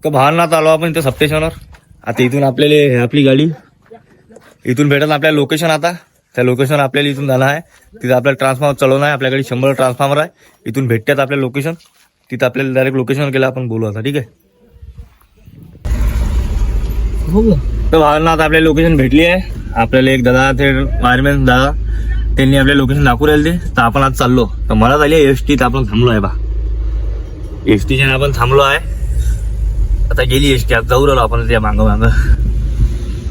तर भावनात आलो आपण इथं सप्टेशनवर. आता इथून आपल्याला आपली गाडी इथून भेटत आपल्याला लोकेशन. आता त्या लोकेशनवर आपल्याला इथून जाणं आहे. तिथं आपल्याला ट्रान्सफॉर्मर चालवणं आहे. आपल्याकडे 100 ट्रान्सफॉर्मर आहे. इथून भेटतात आपल्या लोकेशन. तिथं आपल्याला डायरेक्ट लोकेशनवर गेलं आपण बोलू आता. ठीक आहे. तर भावनात आपल्याला लोकेशन भेटली आहे. आपल्याला एक दादा ते वायरमॅन दादा त्यांनी आपल्या लोकेशन दाखवू राहिले ते. तर आपण आज चाललो. तर मला झाली एसटी. तर आपण थांबलो आहे बा एसटीच्या आपण थांबलो आहे. आता गेली एसटी. आज जाऊ राहिलो आपण त्या मागं मागं.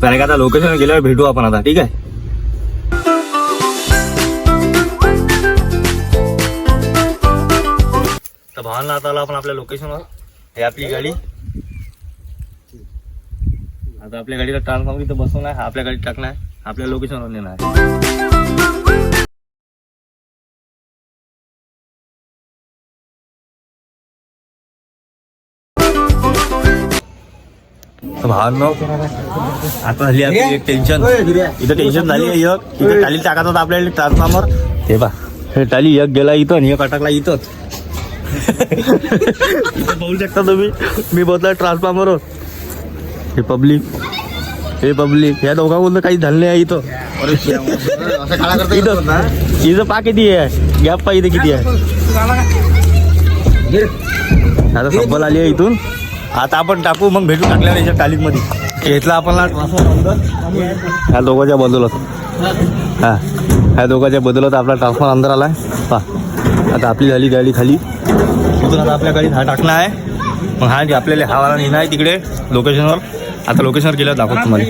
कारण का आता लोकेशन गेल्यावर भेटू आपण आता. ठीक आहे. तर भावांना आता आलो आपण आपल्या लोकेशनवर. हे आपली गाडी. आता आपल्या गाडीला ट्रान्सफॉर्मर इथं बसवणार आहे. आपल्या गाडीत टाकणार आहे. आपल्या लोकेशनवर नेणार आहे. भावांनो आता झाली आपली एक टेन्शन. इथं टेन्शन झाली आहे. एक इथं टाली टाकत होता आपल्याला ट्रान्सफॉर्मर. हे बा हे टाली एक गेला इथं आणि एक अटकला इथं. इथं बघू शकता तुम्ही. मी बसला ट्रान्सफॉर्मरवर. हे पब्लिक या दोघांकडून काही झालं नाही आहे इथं. इथं पा किती आहे गॅप पा इथे किती आहे. आता सब्बल आली आहे इथून. आता आपण टाकू मग भेटू टाकल्यावर याच्या टालीमध्ये. घेतला आपण ह्या दोघांच्या बदलत. हा ह्या दोघांच्या बदलत आपला ट्रान्सफॉर्मर अंदर आलाय. पा आता आपली झाली गाडी खाली. तिथून आता आपल्या गाडीत हा टाकणं आहे. मग हा आपल्याला हा वाला नेणार आहे तिकडे लोकेशनवर. आता लोकेशनवर गेल्यावर दाखवतो तुम्हाला.